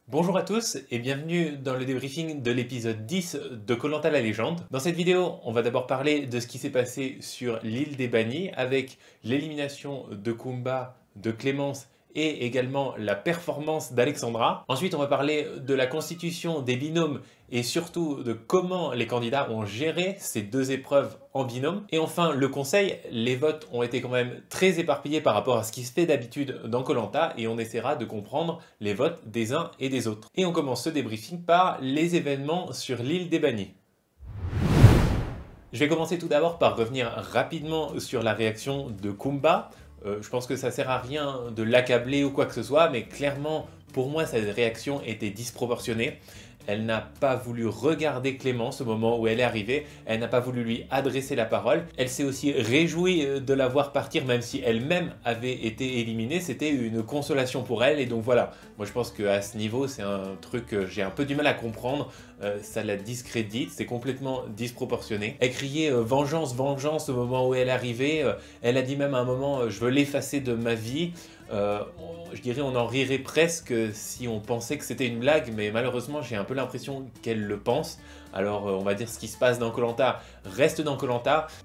Bonjour à tous et bienvenue dans le débriefing de l'épisode 10 de koh la légende. Dans cette vidéo, on va d'abord parler de ce qui s'est passé sur l'île des bannis avec l'élimination de Kumba, de Clémence et également la performance d'Alexandra. Ensuite, on va parler de la constitution des binômes et surtout de comment les candidats ont géré ces deux épreuves en binôme. Et enfin, le conseil, les votes ont été quand même très éparpillés par rapport à ce qui se fait d'habitude dans koh et on essaiera de comprendre les votes des uns et des autres. Et on commence ce débriefing par les événements sur l'île des bannis. Je vais commencer tout d'abord par revenir rapidement sur la réaction de Kumba. Je pense que ça sert à rien de l'accabler ou quoi que ce soit, mais clairement, pour moi, cette réaction était disproportionnée. Elle n'a pas voulu regarder Clémence au moment où elle est arrivée, elle n'a pas voulu lui adresser la parole. Elle s'est aussi réjouie de la voir partir même si elle-même avait été éliminée. C'était une consolation pour elle et donc voilà. Moi je pense qu'à ce niveau c'est un truc que j'ai un peu du mal à comprendre. Ça la discrédite, c'est complètement disproportionné. Elle criait vengeance, vengeance au moment où elle est arrivée. Elle a dit même à un moment je veux l'effacer de ma vie. Je dirais on en rirait presque si on pensait que c'était une blague, mais malheureusement j'ai un peu l'impression qu'elle le pense. Alors on va dire ce qui se passe dans koh reste dans koh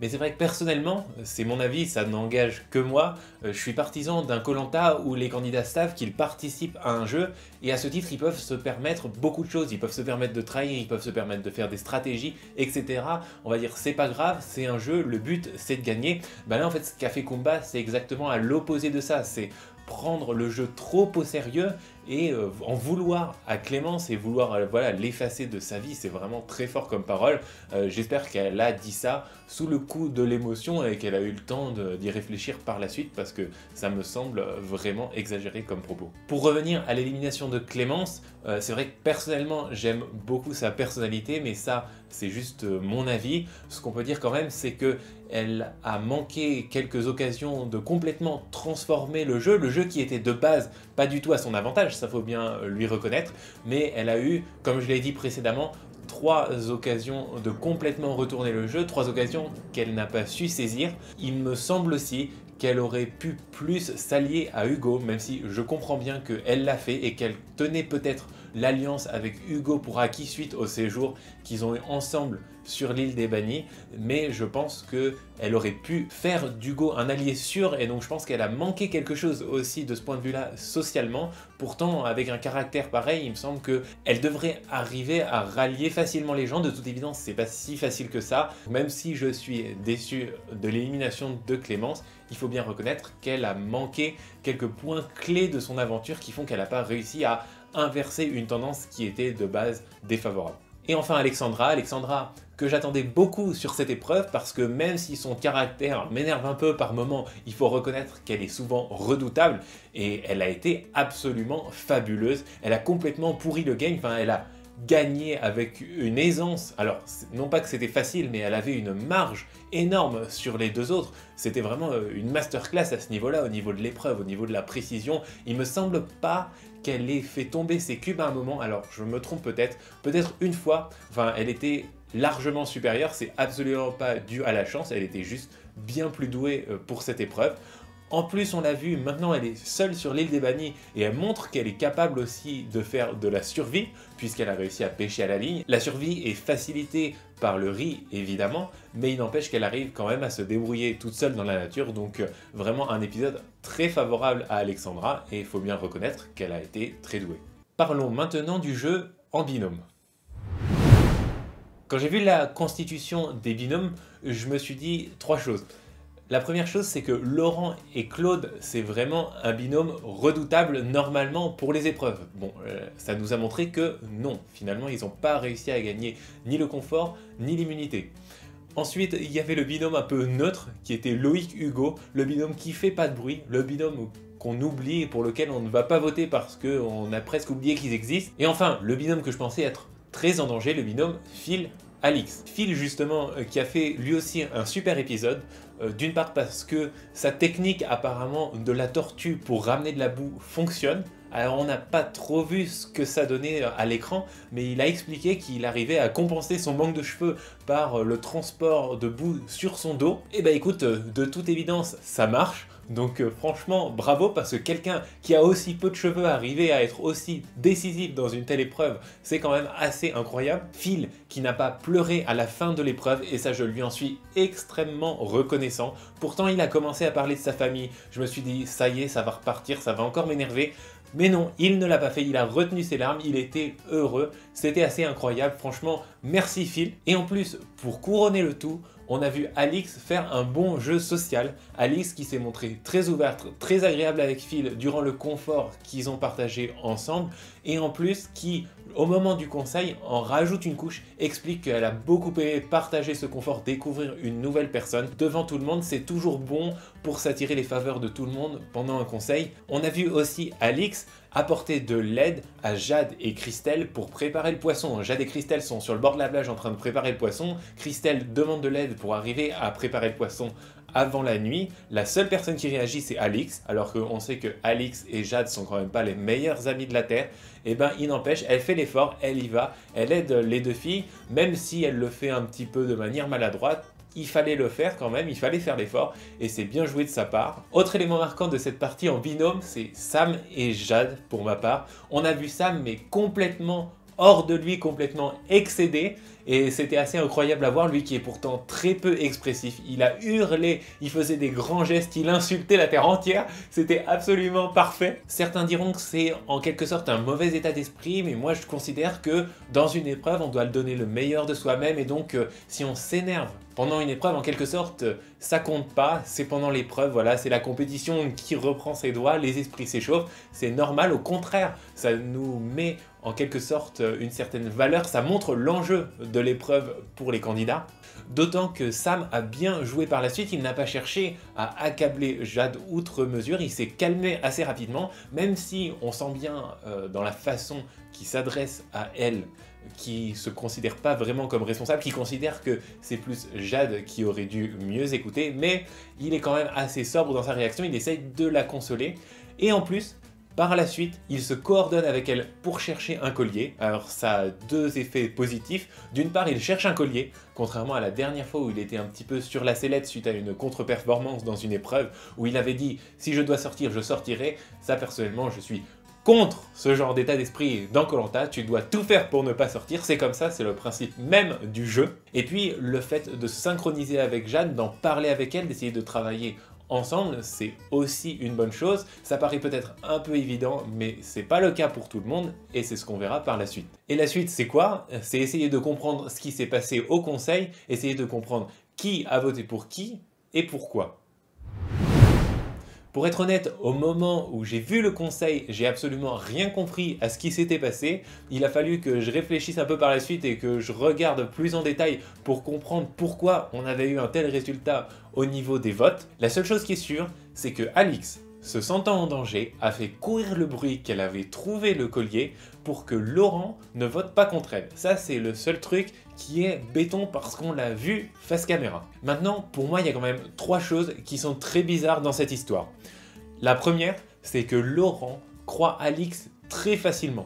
mais c'est vrai que personnellement, c'est mon avis, ça n'engage que moi, je suis partisan d'un koh où les candidats savent qu'ils participent à un jeu et à ce titre ils peuvent se permettre beaucoup de choses, ils peuvent se permettre de trahir, ils peuvent se permettre de faire des stratégies, etc. On va dire c'est pas grave, c'est un jeu, le but c'est de gagner. Ben là en fait ce qu'a fait Kumba c'est exactement à l'opposé de ça, c'est prendre le jeu trop au sérieux et en vouloir à Clémence et vouloir voilà, l'effacer de sa vie, c'est vraiment très fort comme parole. J'espère qu'elle a dit ça sous le coup de l'émotion et qu'elle a eu le temps d'y réfléchir par la suite parce que ça me semble vraiment exagéré comme propos. Pour revenir à l'élimination de Clémence, c'est vrai que personnellement j'aime beaucoup sa personnalité, mais ça c'est juste mon avis. Ce qu'on peut dire quand même c'est que elle a manqué quelques occasions de complètement transformer le jeu qui était de base pas du tout à son avantage, ça faut bien lui reconnaître, mais elle a eu, comme je l'ai dit précédemment, 3 occasions de complètement retourner le jeu, 3 occasions qu'elle n'a pas su saisir. Il me semble aussi qu'elle aurait pu plus s'allier à Hugo, même si je comprends bien qu'elle l'a fait et qu'elle tenait peut-être l'alliance avec Hugo pour acquis suite au séjour qu'ils ont eu ensemble sur l'île des bannis, mais je pense qu'elle aurait pu faire d'Hugo un allié sûr et donc je pense qu'elle a manqué quelque chose aussi de ce point de vue-là socialement. Pourtant, avec un caractère pareil, il me semble qu'elle devrait arriver à rallier facilement les gens. De toute évidence, c'est pas si facile que ça. Même si je suis déçu de l'élimination de Clémence, il faut bien reconnaître qu'elle a manqué quelques points clés de son aventure qui font qu'elle n'a pas réussi à inverser une tendance qui était de base défavorable. Et enfin Alexandra que j'attendais beaucoup sur cette épreuve parce que même si son caractère m'énerve un peu par moments, il faut reconnaître qu'elle est souvent redoutable et elle a été absolument fabuleuse. Elle a complètement pourri le game, enfin elle a gagné avec une aisance. Alors non pas que c'était facile, mais elle avait une marge énorme sur les deux autres. C'était vraiment une masterclass à ce niveau-là, au niveau de l'épreuve, au niveau de la précision. Il me semble pas qu'elle ait fait tomber ses cubes à un moment, alors je me trompe peut-être une fois, enfin elle était largement supérieure, c'est absolument pas dû à la chance, elle était juste bien plus douée pour cette épreuve. En plus, on l'a vu, maintenant elle est seule sur l'île des bannis et elle montre qu'elle est capable aussi de faire de la survie puisqu'elle a réussi à pêcher à la ligne. La survie est facilitée par le riz évidemment, mais il n'empêche qu'elle arrive quand même à se débrouiller toute seule dans la nature, donc vraiment un épisode très favorable à Alexandra et il faut bien reconnaître qu'elle a été très douée. Parlons maintenant du jeu en binôme. Quand j'ai vu la constitution des binômes, je me suis dit 3 choses. La première chose, c'est que Laurent et Claude, c'est vraiment un binôme redoutable normalement pour les épreuves. Bon, ça nous a montré que non, finalement, ils n'ont pas réussi à gagner ni le confort, ni l'immunité. Ensuite, il y avait le binôme un peu neutre, qui était Loïc-Hugo, le binôme qui fait pas de bruit, le binôme qu'on oublie et pour lequel on ne va pas voter parce qu'on a presque oublié qu'ils existent. Et enfin, le binôme que je pensais être très en danger, le binôme Phil-Alix. Phil justement qui a fait lui aussi un super épisode, d'une part parce que sa technique apparemment de la tortue pour ramener de la boue fonctionne. Alors on n'a pas trop vu ce que ça donnait à l'écran, mais il a expliqué qu'il arrivait à compenser son manque de cheveux par le transport de boue sur son dos. Et bah écoute, de toute évidence ça marche. Donc franchement, bravo, parce que quelqu'un qui a aussi peu de cheveux arriver à être aussi décisif dans une telle épreuve, c'est quand même assez incroyable. Phil qui n'a pas pleuré à la fin de l'épreuve, et ça je lui en suis extrêmement reconnaissant. Pourtant il a commencé à parler de sa famille, je me suis dit ça y est, ça va repartir, ça va encore m'énerver. Mais non, il ne l'a pas fait, il a retenu ses larmes, il était heureux, c'était assez incroyable, franchement, merci Phil. Et en plus, pour couronner le tout, on a vu Alix faire un bon jeu social. Alix qui s'est montrée très ouverte, très agréable avec Phil durant le confort qu'ils ont partagé ensemble, et en plus qui, au moment du conseil, en rajoute une couche, explique qu'elle a beaucoup aimé partager ce confort, découvrir une nouvelle personne devant tout le monde. C'est toujours bon pour s'attirer les faveurs de tout le monde pendant un conseil. On a vu aussi Alix apporter de l'aide à Jade et Christelle pour préparer le poisson. Jade et Christelle sont sur le bord de la plage en train de préparer le poisson. Christelle demande de l'aide pour arriver à préparer le poisson avant la nuit. La seule personne qui réagit, c'est Alix, alors qu'on sait que Alix et Jade sont quand même pas les meilleurs amis de la Terre. Et ben il n'empêche, elle fait l'effort, elle y va, elle aide les deux filles, même si elle le fait un petit peu de manière maladroite. Il fallait le faire quand même, il fallait faire l'effort, et c'est bien joué de sa part. Autre élément marquant de cette partie en binôme, c'est Sam et Jade pour ma part. On a vu Sam mais complètement hors de lui, complètement excédé, et c'était assez incroyable à voir, lui qui est pourtant très peu expressif. Il a hurlé, il faisait des grands gestes, il insultait la terre entière, c'était absolument parfait. Certains diront que c'est en quelque sorte un mauvais état d'esprit, mais moi je considère que dans une épreuve, on doit donner le meilleur de soi-même, et donc si on s'énerve pendant une épreuve, en quelque sorte, ça compte pas, c'est pendant l'épreuve, voilà, c'est la compétition qui reprend ses droits, les esprits s'échauffent, c'est normal, au contraire, ça nous met en quelque sorte une certaine valeur, ça montre l'enjeu de l'épreuve pour les candidats. D'autant que Sam a bien joué par la suite, il n'a pas cherché à accabler Jade outre mesure, il s'est calmé assez rapidement, même si on sent bien dans la façon qu'il s'adresse à elle, qui se considère pas vraiment comme responsable, qui considère que c'est plus Jade qui aurait dû mieux écouter, mais il est quand même assez sobre dans sa réaction, il essaye de la consoler, et en plus, par la suite, il se coordonne avec elle pour chercher un collier. Alors ça a deux effets positifs. D'une part, il cherche un collier, contrairement à la dernière fois où il était un petit peu sur la sellette suite à une contre-performance dans une épreuve, où il avait dit « si je dois sortir, je sortirai ». Ça, personnellement, je suis contre ce genre d'état d'esprit dans Koh-Lanta. Tu dois tout faire pour ne pas sortir, c'est comme ça, c'est le principe même du jeu. Et puis, le fait de se synchroniser avec Jade, d'en parler avec elle, d'essayer de travailler ensemble, c'est aussi une bonne chose. Ça paraît peut-être un peu évident, mais c'est pas le cas pour tout le monde, et c'est ce qu'on verra par la suite. Et la suite, c'est quoi? C'est essayer de comprendre ce qui s'est passé au conseil, essayer de comprendre qui a voté pour qui, et pourquoi. Pour être honnête, au moment où j'ai vu le conseil, j'ai absolument rien compris à ce qui s'était passé. Il a fallu que je réfléchisse un peu par la suite et que je regarde plus en détail pour comprendre pourquoi on avait eu un tel résultat au niveau des votes. La seule chose qui est sûre, c'est que Alix, se sentant en danger, a fait courir le bruit qu'elle avait trouvé le collier pour que Laurent ne vote pas contre elle. Ça, c'est le seul truc qui est béton parce qu'on l'a vu face caméra. Maintenant, pour moi, il y a quand même trois choses qui sont très bizarres dans cette histoire. La première, c'est que Laurent croit Alix très facilement.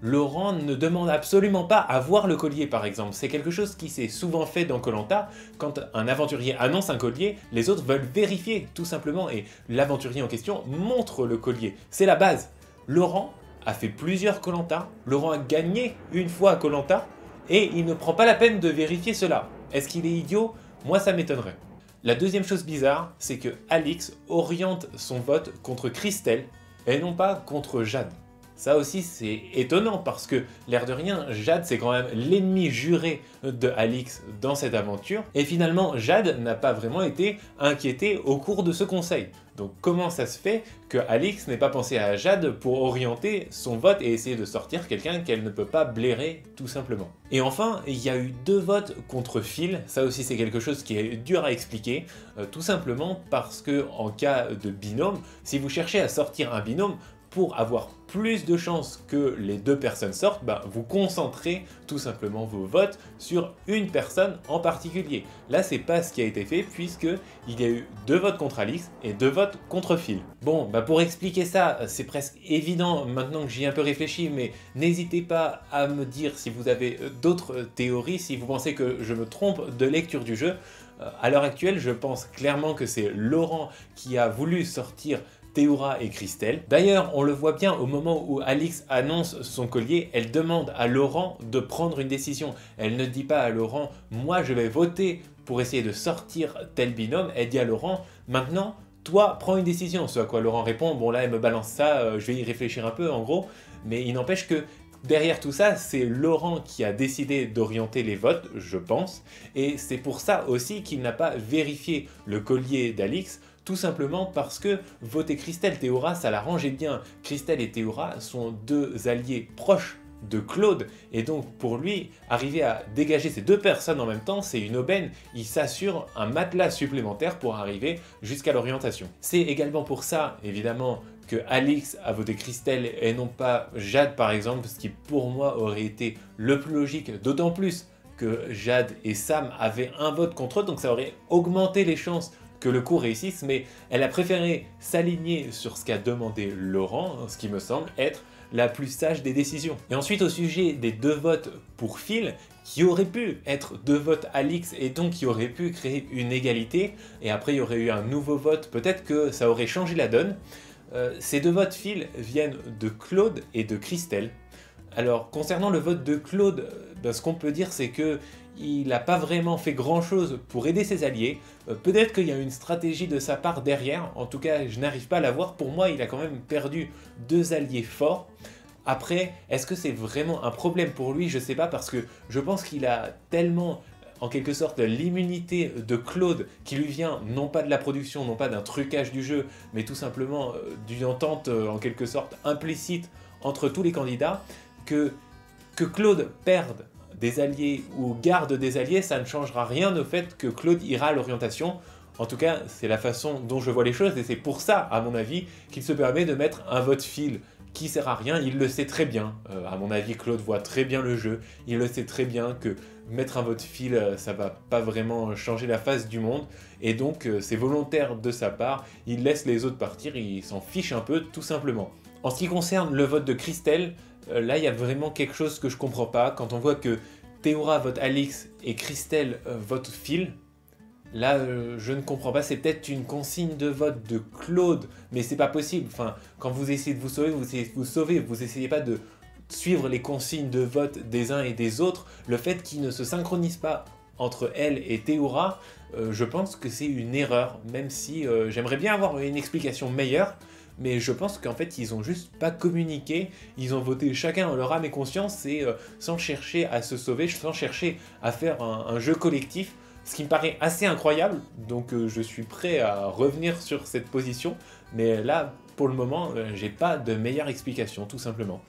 Laurent ne demande absolument pas à voir le collier par exemple. C'est quelque chose qui s'est souvent fait dans Koh-Lanta. Quand un aventurier annonce un collier, les autres veulent vérifier tout simplement et l'aventurier en question montre le collier. C'est la base. Laurent a fait plusieurs Koh-Lanta, Laurent a gagné une fois à Koh-Lanta et il ne prend pas la peine de vérifier cela. Est-ce qu'il est idiot? Moi ça m'étonnerait. La deuxième chose bizarre, c'est que Alix oriente son vote contre Christelle et non pas contre Jade. Ça aussi c'est étonnant parce que, l'air de rien, Jade c'est quand même l'ennemi juré de Alix dans cette aventure. Et finalement, Jade n'a pas vraiment été inquiétée au cours de ce conseil. Donc comment ça se fait que Alix n'ait pas pensé à Jade pour orienter son vote et essayer de sortir quelqu'un qu'elle ne peut pas blairer tout simplement. Et enfin, il y a eu 2 votes contre Phil, ça aussi c'est quelque chose qui est dur à expliquer, tout simplement parce que en cas de binôme, si vous cherchez à sortir un binôme, pour avoir plus de chances que les 2 personnes sortent, vous concentrez tout simplement vos votes sur une personne en particulier. Là, c'est pas ce qui a été fait puisque il y a eu 2 votes contre Alix et 2 votes contre Phil. Bon, pour expliquer ça, c'est presque évident maintenant que j'y ai un peu réfléchi, mais n'hésitez pas à me dire si vous avez d'autres théories, si vous pensez que je me trompe de lecture du jeu. À l'heure actuelle, je pense clairement que c'est Laurent qui a voulu sortir Théoura et Christelle. D'ailleurs, on le voit bien au moment où Alix annonce son collier, elle demande à Laurent de prendre une décision. Elle ne dit pas à Laurent « moi je vais voter pour essayer de sortir tel binôme », elle dit à Laurent « maintenant, toi, prends une décision ». Ce à quoi Laurent répond « bon là, elle me balance ça, je vais y réfléchir un peu en gros ». Mais il n'empêche que derrière tout ça, c'est Laurent qui a décidé d'orienter les votes, je pense. Et c'est pour ça aussi qu'il n'a pas vérifié le collier d'Alix, tout simplement parce que voter Christelle Théoura, ça l'arrangeait bien. Christelle et Théoura sont deux alliés proches de Claude, et donc pour lui, arriver à dégager ces deux personnes en même temps, c'est une aubaine. Il s'assure un matelas supplémentaire pour arriver jusqu'à l'orientation. C'est également pour ça, évidemment, que Alix a voté Christelle et non pas Jade par exemple, ce qui pour moi aurait été le plus logique, d'autant plus que Jade et Sam avaient un vote contre eux, donc ça aurait augmenté les chances que le coup réussisse, mais elle a préféré s'aligner sur ce qu'a demandé Laurent, ce qui me semble être la plus sage des décisions. Et ensuite au sujet des deux votes pour Phil, qui auraient pu être deux votes Alix et donc qui auraient pu créer une égalité, et après il y aurait eu un nouveau vote, peut-être que ça aurait changé la donne. Ces deux votes Phil viennent de Claude et de Christelle. Alors concernant le vote de Claude, ce qu'on peut dire c'est que il n'a pas vraiment fait grand chose pour aider ses alliés. Peut-être qu'il y a une stratégie de sa part derrière, en tout cas je n'arrive pas à la voir. Pour moi il a quand même perdu deux alliés forts. Après, est-ce que c'est vraiment un problème pour lui? Je sais pas, parce que je pense qu'il a tellement en quelque sorte l'immunité de Claude qui lui vient non pas de la production, non pas d'un trucage du jeu, mais tout simplement d'une entente en quelque sorte implicite entre tous les candidats, que Claude perde des alliés ou garde des alliés, ça ne changera rien au fait que Claude ira à l'orientation. En tout cas, c'est la façon dont je vois les choses, et c'est pour ça, à mon avis, qu'il se permet de mettre un vote Phil qui sert à rien. Il le sait très bien, à mon avis, Claude voit très bien le jeu, il le sait très bien que mettre un vote Phil, ça va pas vraiment changer la face du monde, et donc c'est volontaire de sa part, il laisse les autres partir, il s'en fiche un peu, tout simplement. En ce qui concerne le vote de Christelle, là il y a vraiment quelque chose que je comprends pas. Quand on voit que Théoura vote Alix et Christelle vote Phil, là je ne comprends pas. C'est peut-être une consigne de vote de Claude, mais c'est pas possible. Enfin, quand vous essayez de vous sauver, vous essayez de vous sauver, vous essayez pas de suivre les consignes de vote des uns et des autres. Le fait qu'ils ne se synchronisent pas entre elle et Théoura, je pense que c'est une erreur, même si j'aimerais bien avoir une explication meilleure. Mais je pense qu'en fait, ils ont juste pas communiqué, ils ont voté chacun en leur âme et conscience, et sans chercher à se sauver, sans chercher à faire un jeu collectif, ce qui me paraît assez incroyable. Donc je suis prêt à revenir sur cette position, mais là, pour le moment, j'ai pas de meilleure explication, tout simplement.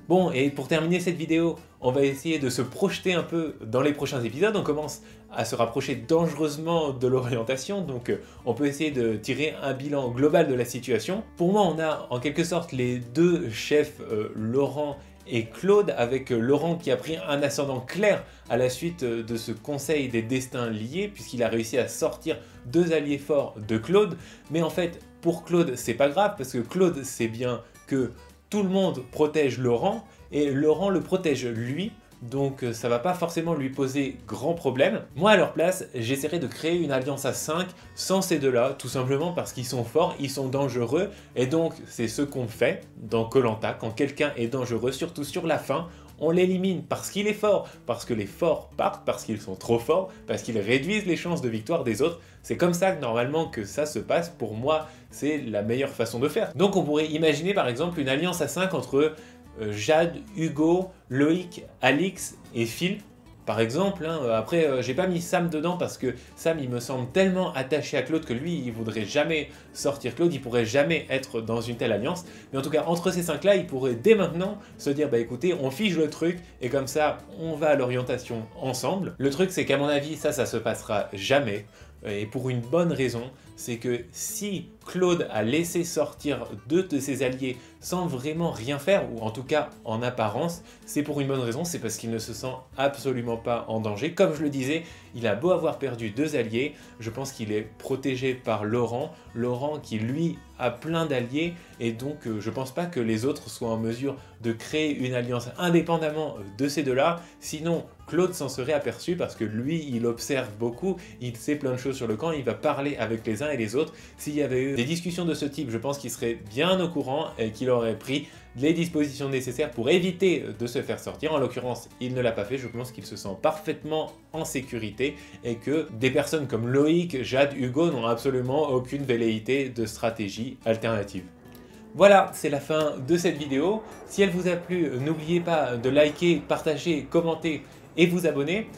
Bon, et pour terminer cette vidéo, on va essayer de se projeter un peu dans les prochains épisodes. On commence à se rapprocher dangereusement de l'orientation, donc on peut essayer de tirer un bilan global de la situation. Pour moi, on a en quelque sorte les deux chefs, Laurent et Claude, avec Laurent qui a pris un ascendant clair à la suite de ce conseil des destins liés, puisqu'il a réussi à sortir deux alliés forts de Claude. Mais en fait, pour Claude, c'est pas grave, parce que Claude sait bien que tout le monde protège Laurent, et Laurent le protège lui, donc ça va pas forcément lui poser grand problème. Moi à leur place, j'essaierai de créer une alliance à 5 sans ces deux-là, tout simplement parce qu'ils sont forts, ils sont dangereux, et donc c'est ce qu'on fait dans Koh-Lanta. Quand quelqu'un est dangereux, surtout sur la fin, on l'élimine parce qu'il est fort, parce que les forts partent, parce qu'ils sont trop forts, parce qu'ils réduisent les chances de victoire des autres. C'est comme ça que normalement que ça se passe. Pour moi, c'est la meilleure façon de faire. Donc on pourrait imaginer par exemple une alliance à 5 entre Jade, Hugo, Loïc, Alix et Phil, par exemple. Après, j'ai pas mis Sam dedans parce que Sam, il me semble tellement attaché à Claude que lui, il voudrait jamais sortir Claude, il pourrait jamais être dans une telle alliance. Mais en tout cas, entre ces 5-là, il pourrait dès maintenant se dire, bah écoutez, on fige le truc, et comme ça, on va à l'orientation ensemble. Le truc, c'est qu'à mon avis, ça se passera jamais. Et pour une bonne raison, c'est que si Claude a laissé sortir deux de ses alliés sans vraiment rien faire, ou en tout cas en apparence, c'est pour une bonne raison, c'est parce qu'il ne se sent absolument pas en danger. Comme je le disais, il a beau avoir perdu deux alliés, je pense qu'il est protégé par Laurent qui lui a plein d'alliés, et donc je pense pas que les autres soient en mesure de créer une alliance indépendamment de ces deux-là, sinon Claude s'en serait aperçu parce que lui, il observe beaucoup, il sait plein de choses sur le camp, il va parler avec les uns et les autres. S'il y avait eu des discussions de ce type, je pense qu'il serait bien au courant et qu'il aurait pris les dispositions nécessaires pour éviter de se faire sortir. En l'occurrence, il ne l'a pas fait, je pense qu'il se sent parfaitement en sécurité et que des personnes comme Loïc, Jade, Hugo n'ont absolument aucune velléité de stratégie alternative. Voilà, c'est la fin de cette vidéo. Si elle vous a plu, n'oubliez pas de liker, partager, commenter et vous abonner.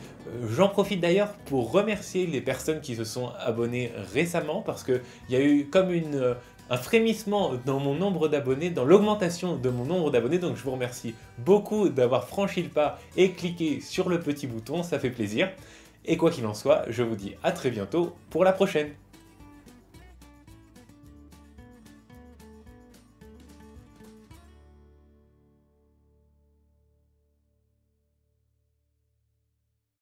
J'en profite d'ailleurs pour remercier les personnes qui se sont abonnées récemment parce qu'il y a eu comme un frémissement dans mon nombre d'abonnés, dans l'augmentation de mon nombre d'abonnés, donc je vous remercie beaucoup d'avoir franchi le pas et cliqué sur le petit bouton, ça fait plaisir. Et quoi qu'il en soit, je vous dis à très bientôt pour la prochaine.